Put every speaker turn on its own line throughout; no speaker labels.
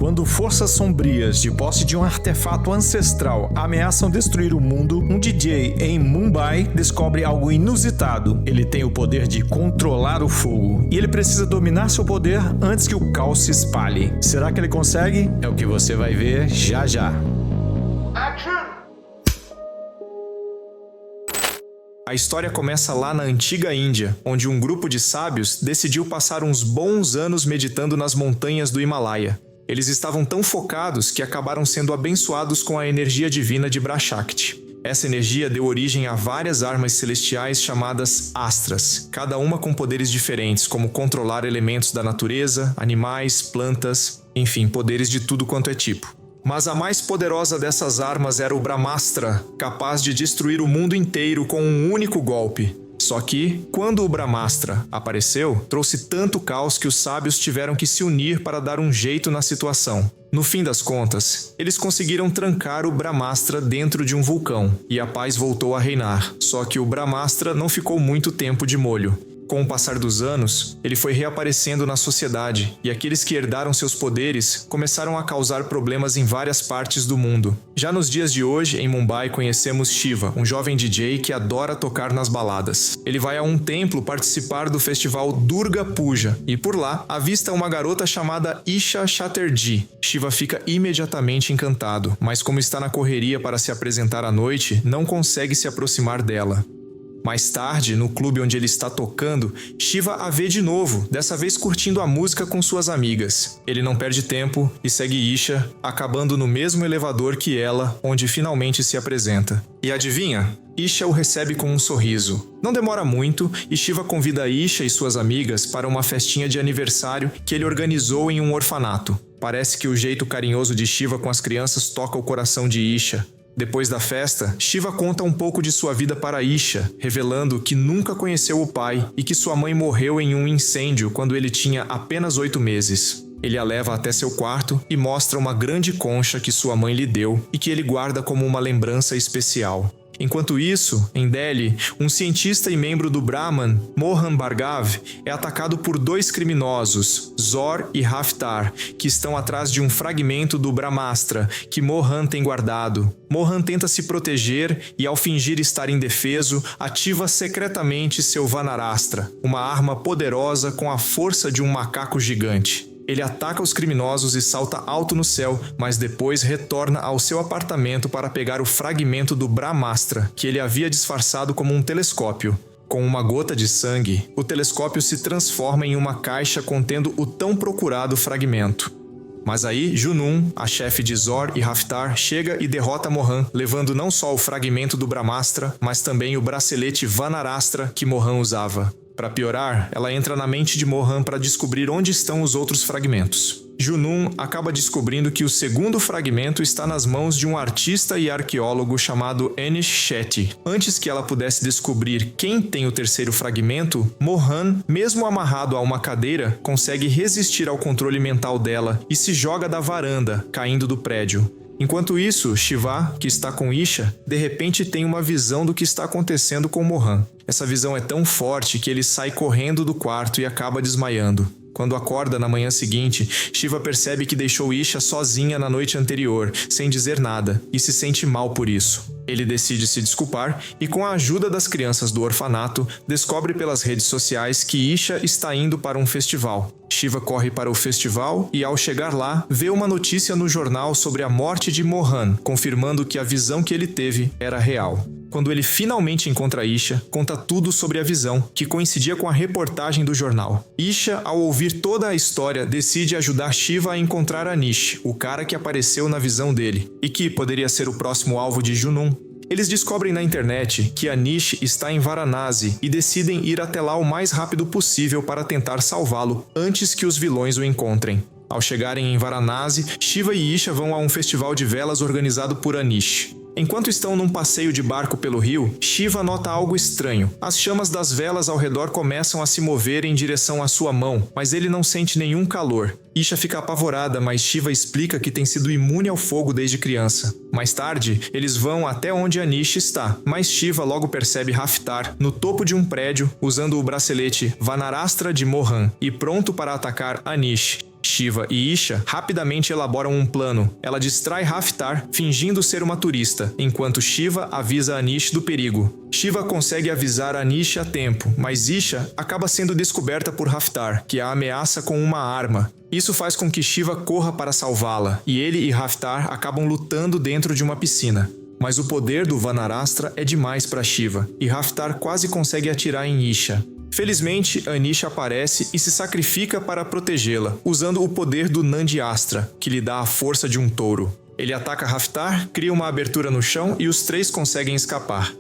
Quando forças sombrias de posse de um artefato ancestral ameaçam destruir o mundo, um DJ em Mumbai descobre algo inusitado. Ele tem o poder de controlar o fogo e ele precisa dominar seu poder antes que o caos se espalhe. Será que ele consegue? É o que você vai ver já já. A história começa lá na antiga Índia, onde um grupo de sábios decidiu passar uns bons anos meditando nas montanhas do Himalaia. Eles estavam tão focados que acabaram sendo abençoados com a energia divina de Brahshakti. Essa energia deu origem a várias armas celestiais chamadas astras, cada uma com poderes diferentes, como controlar elementos da natureza, animais, plantas, enfim, poderes de tudo quanto é tipo. Mas a mais poderosa dessas armas era o Brahmastra, capaz de destruir o mundo inteiro com um único golpe. Só que, quando o Brahmastra apareceu, trouxe tanto caos que os sábios tiveram que se unir para dar um jeito na situação. No fim das contas, eles conseguiram trancar o Brahmastra dentro de um vulcão, e a paz voltou a reinar. Só que o Brahmastra não ficou muito tempo de molho. Com o passar dos anos, ele foi reaparecendo na sociedade, e aqueles que herdaram seus poderes começaram a causar problemas em várias partes do mundo. Já nos dias de hoje, em Mumbai, conhecemos Shiva, um jovem DJ que adora tocar nas baladas. Ele vai a um templo participar do festival Durga Puja, e por lá avista uma garota chamada Isha Chatterjee. Shiva fica imediatamente encantado, mas como está na correria para se apresentar à noite, não consegue se aproximar dela. Mais tarde, no clube onde ele está tocando, Shiva a vê de novo, dessa vez curtindo a música com suas amigas. Ele não perde tempo e segue Isha, acabando no mesmo elevador que ela, onde finalmente se apresenta. E adivinha? Isha o recebe com um sorriso. Não demora muito e Shiva convida Isha e suas amigas para uma festinha de aniversário que ele organizou em um orfanato. Parece que o jeito carinhoso de Shiva com as crianças toca o coração de Isha. Depois da festa, Shiva conta um pouco de sua vida para Isha, revelando que nunca conheceu o pai e que sua mãe morreu em um incêndio quando ele tinha apenas 8 meses. Ele a leva até seu quarto e mostra uma grande concha que sua mãe lhe deu e que ele guarda como uma lembrança especial. Enquanto isso, em Delhi, um cientista e membro do Brahman, Mohan Bhargav, é atacado por 2 criminosos, Zor e Raftar, que estão atrás de um fragmento do Brahmastra que Mohan tem guardado. Mohan tenta se proteger e, ao fingir estar indefeso, ativa secretamente seu Vanarastra, uma arma poderosa com a força de um macaco gigante. Ele ataca os criminosos e salta alto no céu, mas depois retorna ao seu apartamento para pegar o fragmento do Brahmastra, que ele havia disfarçado como um telescópio. Com uma gota de sangue, o telescópio se transforma em uma caixa contendo o tão procurado fragmento. Mas aí, Junun, a chefe de Zor e Raftar, chega e derrota Mohan, levando não só o fragmento do Brahmastra, mas também o bracelete Vanarastra que Mohan usava. Para piorar, ela entra na mente de Mohan para descobrir onde estão os outros fragmentos. Junun acaba descobrindo que o segundo fragmento está nas mãos de um artista e arqueólogo chamado Anish Shetty. Antes que ela pudesse descobrir quem tem o terceiro fragmento, Mohan, mesmo amarrado a uma cadeira, consegue resistir ao controle mental dela e se joga da varanda, caindo do prédio. Enquanto isso, Shiva, que está com Isha, de repente tem uma visão do que está acontecendo com Mohan. Essa visão é tão forte que ele sai correndo do quarto e acaba desmaiando. Quando acorda na manhã seguinte, Shiva percebe que deixou Isha sozinha na noite anterior, sem dizer nada, e se sente mal por isso. Ele decide se desculpar e, com a ajuda das crianças do orfanato, descobre pelas redes sociais que Isha está indo para um festival. Shiva corre para o festival e, ao chegar lá, vê uma notícia no jornal sobre a morte de Mohan, confirmando que a visão que ele teve era real. Quando ele finalmente encontra Isha, conta tudo sobre a visão, que coincidia com a reportagem do jornal. Isha, ao ouvir toda a história, decide ajudar Shiva a encontrar Anish, o cara que apareceu na visão dele, e que poderia ser o próximo alvo de Junun. Eles descobrem na internet que Anish está em Varanasi e decidem ir até lá o mais rápido possível para tentar salvá-lo antes que os vilões o encontrem. Ao chegarem em Varanasi, Shiva e Isha vão a um festival de velas organizado por Anish. Enquanto estão num passeio de barco pelo rio, Shiva nota algo estranho. As chamas das velas ao redor começam a se mover em direção à sua mão, mas ele não sente nenhum calor. Isha fica apavorada, mas Shiva explica que tem sido imune ao fogo desde criança. Mais tarde, eles vão até onde Anish está, mas Shiva logo percebe Raftar no topo de um prédio, usando o bracelete Vanarastra de Mohan e pronto para atacar Anish. Shiva e Isha rapidamente elaboram um plano. Ela distrai Raftar, fingindo ser uma turista, enquanto Shiva avisa Anish do perigo. Shiva consegue avisar Anish a tempo, mas Isha acaba sendo descoberta por Raftar, que a ameaça com uma arma. Isso faz com que Shiva corra para salvá-la, e ele e Raftar acabam lutando dentro de uma piscina. Mas o poder do Vanarastra é demais para Shiva, e Raftar quase consegue atirar em Isha. Felizmente, Anish aparece e se sacrifica para protegê-la, usando o poder do Nandiastra, que lhe dá a força de um touro. Ele ataca Raftar, cria uma abertura no chão e os três conseguem escapar.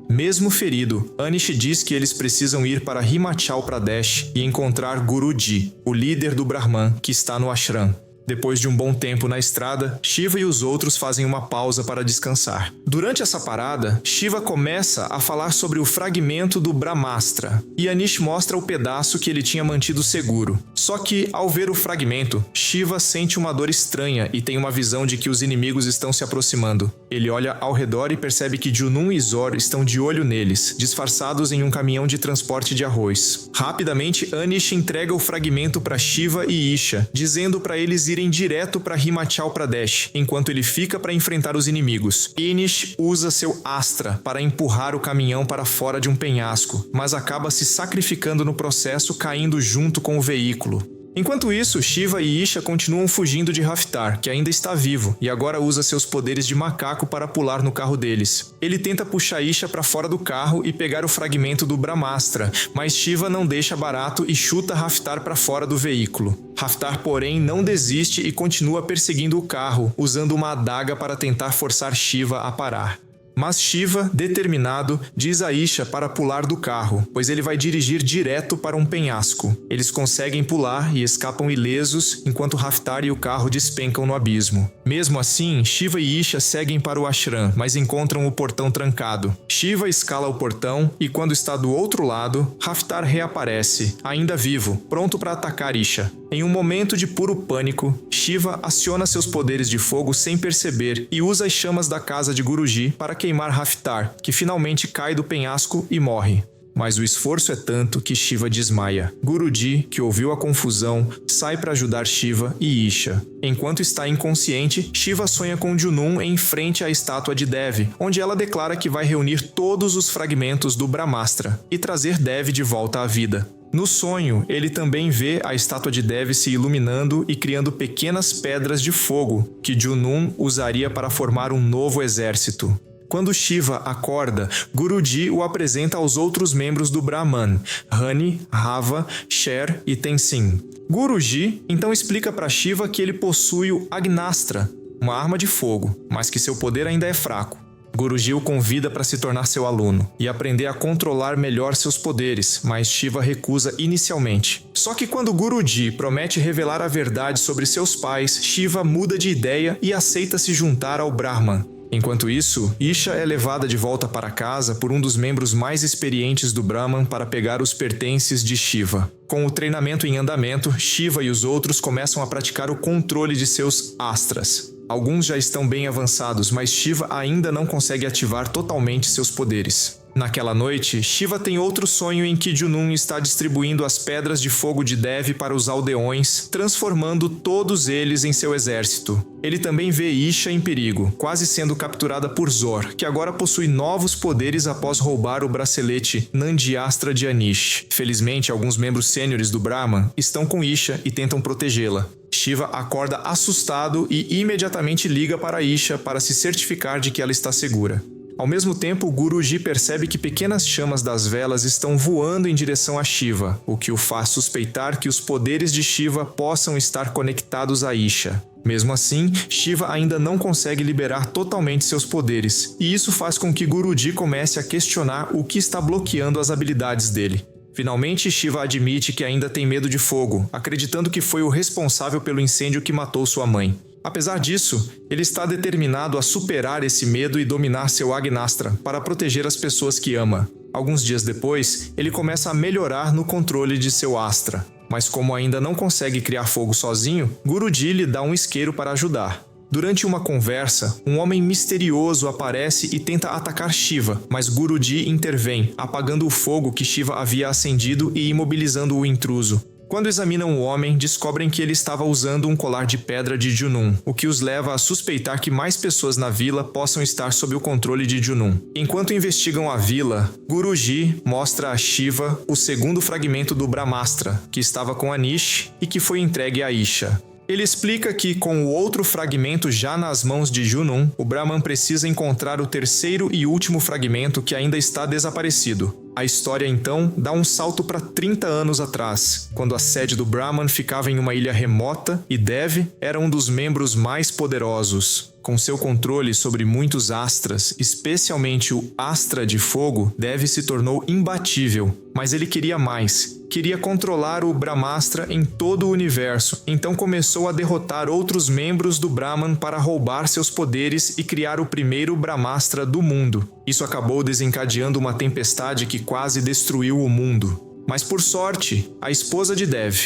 Mesmo ferido, Anish diz que eles precisam ir para Himachal Pradesh e encontrar Guruji, o líder do Brahman, que está no ashram. Depois de um bom tempo na estrada, Shiva e os outros fazem uma pausa para descansar. Durante essa parada, Shiva começa a falar sobre o fragmento do Brahmastra, e Anish mostra o pedaço que ele tinha mantido seguro. Só que, ao ver o fragmento, Shiva sente uma dor estranha e tem uma visão de que os inimigos estão se aproximando. Ele olha ao redor e percebe que Junun e Zor estão de olho neles, disfarçados em um caminhão de transporte de arroz. Rapidamente, Anish entrega o fragmento para Shiva e Isha, dizendo para eles irem direto para Himachal Pradesh, enquanto ele fica para enfrentar os inimigos. Anish usa seu Astra para empurrar o caminhão para fora de um penhasco, mas acaba se sacrificando no processo, caindo junto com o veículo. Enquanto isso, Shiva e Isha continuam fugindo de Raftar, que ainda está vivo, e agora usa seus poderes de macaco para pular no carro deles. Ele tenta puxar Isha para fora do carro e pegar o fragmento do Brahmastra, mas Shiva não deixa barato e chuta Raftar para fora do veículo. Raftar, porém, não desiste e continua perseguindo o carro, usando uma adaga para tentar forçar Shiva a parar. Mas Shiva, determinado, diz a Isha para pular do carro, pois ele vai dirigir direto para um penhasco. Eles conseguem pular e escapam ilesos, enquanto Raftar e o carro despencam no abismo. Mesmo assim, Shiva e Isha seguem para o ashram, mas encontram o portão trancado. Shiva escala o portão e, quando está do outro lado, Raftar reaparece, ainda vivo, pronto para atacar Isha. Em um momento de puro pânico, Shiva aciona seus poderes de fogo sem perceber e usa as chamas da casa de Guruji para queimar Raftar, que finalmente cai do penhasco e morre. Mas o esforço é tanto que Shiva desmaia. Guruji, que ouviu a confusão, sai para ajudar Shiva e Isha. Enquanto está inconsciente, Shiva sonha com Junun em frente à estátua de Devi, onde ela declara que vai reunir todos os fragmentos do Brahmastra e trazer Devi de volta à vida. No sonho, ele também vê a estátua de Devi se iluminando e criando pequenas pedras de fogo, que Junun usaria para formar um novo exército. Quando Shiva acorda, Guruji o apresenta aos outros membros do Brahman, Rani, Rava, Sher e Tenzin. Guruji então explica para Shiva que ele possui o Agnastra, uma arma de fogo, mas que seu poder ainda é fraco. Guruji o convida para se tornar seu aluno e aprender a controlar melhor seus poderes, mas Shiva recusa inicialmente. Só que quando Guruji promete revelar a verdade sobre seus pais, Shiva muda de ideia e aceita se juntar ao Brahman. Enquanto isso, Isha é levada de volta para casa por um dos membros mais experientes do Brahman para pegar os pertences de Shiva. Com o treinamento em andamento, Shiva e os outros começam a praticar o controle de seus astras. Alguns já estão bem avançados, mas Shiva ainda não consegue ativar totalmente seus poderes. Naquela noite, Shiva tem outro sonho em que Junun está distribuindo as pedras de fogo de Devi para os aldeões, transformando todos eles em seu exército. Ele também vê Isha em perigo, quase sendo capturada por Zor, que agora possui novos poderes após roubar o bracelete Nandiastra de Anish. Felizmente, alguns membros sêniores do Brahman estão com Isha e tentam protegê-la. Shiva acorda assustado e imediatamente liga para Isha para se certificar de que ela está segura. Ao mesmo tempo, Guruji percebe que pequenas chamas das velas estão voando em direção a Shiva, o que o faz suspeitar que os poderes de Shiva possam estar conectados a Isha. Mesmo assim, Shiva ainda não consegue liberar totalmente seus poderes, e isso faz com que Guruji comece a questionar o que está bloqueando as habilidades dele. Finalmente, Shiva admite que ainda tem medo de fogo, acreditando que foi o responsável pelo incêndio que matou sua mãe. Apesar disso, ele está determinado a superar esse medo e dominar seu Agnastra para proteger as pessoas que ama. Alguns dias depois, ele começa a melhorar no controle de seu Astra. Mas como ainda não consegue criar fogo sozinho, Guruji lhe dá um isqueiro para ajudar. Durante uma conversa, um homem misterioso aparece e tenta atacar Shiva, mas Guruji intervém, apagando o fogo que Shiva havia acendido e imobilizando o intruso. Quando examinam o homem, descobrem que ele estava usando um colar de pedra de Junun, o que os leva a suspeitar que mais pessoas na vila possam estar sob o controle de Junun. Enquanto investigam a vila, Guruji mostra a Shiva o segundo fragmento do Brahmastra, que estava com Anish e que foi entregue a Isha. Ele explica que, com o outro fragmento já nas mãos de Junun, o Brahman precisa encontrar o terceiro e último fragmento que ainda está desaparecido. A história, então, dá um salto para 30 anos atrás, quando a sede do Brahman ficava em uma ilha remota e Dev era um dos membros mais poderosos. Com seu controle sobre muitos astras, especialmente o Astra de Fogo, Dev se tornou imbatível, mas ele queria mais. Queria controlar o Brahmastra em todo o universo, então começou a derrotar outros membros do Brahman para roubar seus poderes e criar o primeiro Brahmastra do mundo. Isso acabou desencadeando uma tempestade que quase destruiu o mundo. Mas por sorte, a esposa de Dev,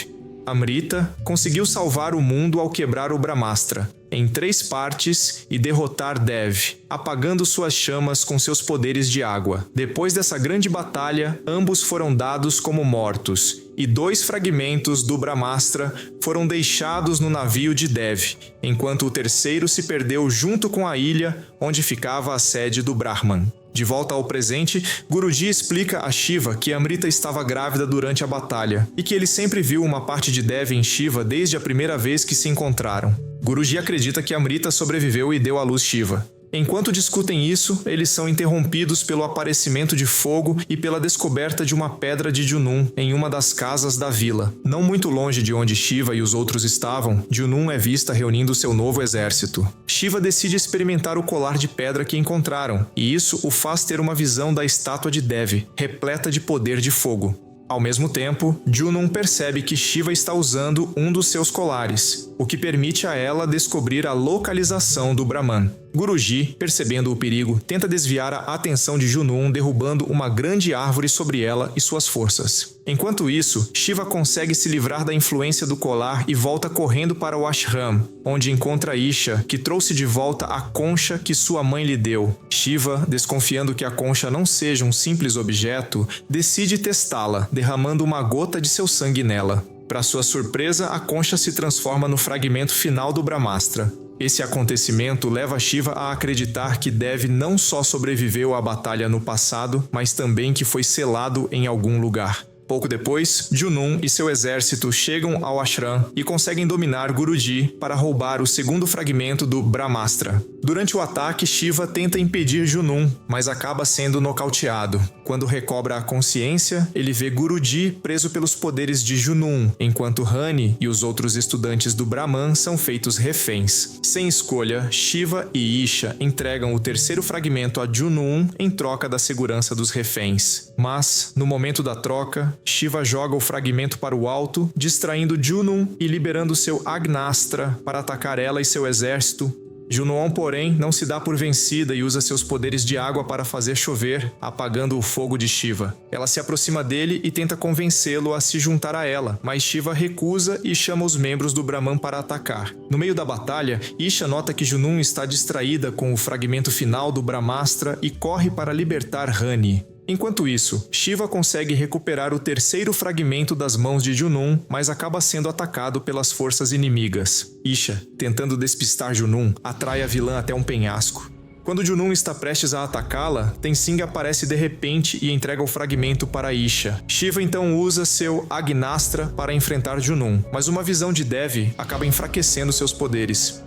Amrita, conseguiu salvar o mundo ao quebrar o Brahmastra em 3 partes e derrotar Dev, apagando suas chamas com seus poderes de água. Depois dessa grande batalha, ambos foram dados como mortos, e 2 fragmentos do Brahmastra foram deixados no navio de Dev, enquanto o terceiro se perdeu junto com a ilha onde ficava a sede do Brahman. De volta ao presente, Guruji explica a Shiva que Amrita estava grávida durante a batalha e que ele sempre viu uma parte de Dev em Shiva desde a primeira vez que se encontraram. Guruji acredita que Amrita sobreviveu e deu à luz Shiva. Enquanto discutem isso, eles são interrompidos pelo aparecimento de fogo e pela descoberta de uma pedra de Junun em uma das casas da vila. Não muito longe de onde Shiva e os outros estavam, Junun é vista reunindo seu novo exército. Shiva decide experimentar o colar de pedra que encontraram, e isso o faz ter uma visão da estátua de Dev, repleta de poder de fogo. Ao mesmo tempo, Junun percebe que Shiva está usando um dos seus colares, o que permite a ela descobrir a localização do Brahman. Guruji, percebendo o perigo, tenta desviar a atenção de Junun derrubando uma grande árvore sobre ela e suas forças. Enquanto isso, Shiva consegue se livrar da influência do colar e volta correndo para o ashram, onde encontra Isha, que trouxe de volta a concha que sua mãe lhe deu. Shiva, desconfiando que a concha não seja um simples objeto, decide testá-la, derramando uma gota de seu sangue nela. Para sua surpresa, a concha se transforma no fragmento final do Brahmastra. Esse acontecimento leva Shiva a acreditar que Dev não só sobreviveu à batalha no passado, mas também que foi selado em algum lugar. Pouco depois, Junun e seu exército chegam ao ashram e conseguem dominar Guruji para roubar o segundo fragmento do Brahmastra. Durante o ataque, Shiva tenta impedir Junun, mas acaba sendo nocauteado. Quando recobra a consciência, ele vê Guruji preso pelos poderes de Junun, enquanto Rani e os outros estudantes do Brahman são feitos reféns. Sem escolha, Shiva e Isha entregam o terceiro fragmento a Junun em troca da segurança dos reféns. Mas, no momento da troca, Shiva joga o fragmento para o alto, distraindo Junun e liberando seu Agnastra para atacar ela e seu exército. Junun, porém, não se dá por vencida e usa seus poderes de água para fazer chover, apagando o fogo de Shiva. Ela se aproxima dele e tenta convencê-lo a se juntar a ela, mas Shiva recusa e chama os membros do Brahman para atacar. No meio da batalha, Isha nota que Junun está distraída com o fragmento final do Brahmastra e corre para libertar Rani. Enquanto isso, Shiva consegue recuperar o terceiro fragmento das mãos de Junun, mas acaba sendo atacado pelas forças inimigas. Isha, tentando despistar Junun, atrai a vilã até um penhasco. Quando Junun está prestes a atacá-la, Tenzing aparece de repente e entrega o fragmento para Isha. Shiva então usa seu Agnastra para enfrentar Junun, mas uma visão de Dev acaba enfraquecendo seus poderes.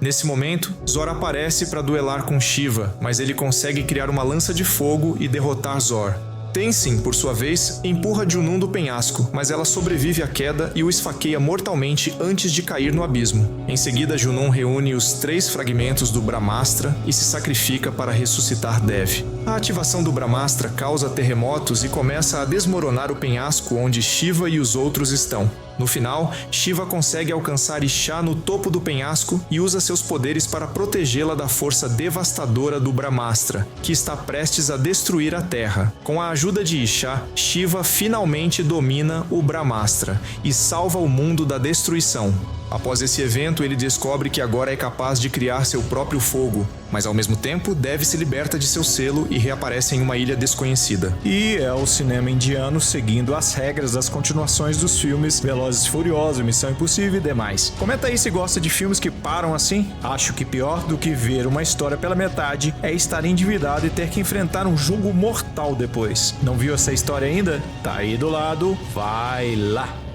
Nesse momento, Zor aparece para duelar com Shiva, mas ele consegue criar uma lança de fogo e derrotar Zor. Tenzin, por sua vez, empurra Junun do penhasco, mas ela sobrevive à queda e o esfaqueia mortalmente antes de cair no abismo. Em seguida, Junun reúne os 3 fragmentos do Brahmastra e se sacrifica para ressuscitar Dev. A ativação do Brahmastra causa terremotos e começa a desmoronar o penhasco onde Shiva e os outros estão. No final, Shiva consegue alcançar Isha no topo do penhasco e usa seus poderes para protegê-la da força devastadora do Brahmastra, que está prestes a destruir a Terra. Com a ajuda de Isha, Shiva finalmente domina o Brahmastra e salva o mundo da destruição. Após esse evento, ele descobre que agora é capaz de criar seu próprio fogo, mas ao mesmo tempo Dev se liberta de seu selo e reaparece em uma ilha desconhecida.
E é o cinema indiano seguindo as regras das continuações dos filmes Velozes e Furiosos, Missão Impossível e demais. Comenta aí se gosta de filmes que param assim. Acho que pior do que ver uma história pela metade é estar endividado e ter que enfrentar um julgo mortal depois. Não viu essa história ainda? Tá aí do lado, vai lá!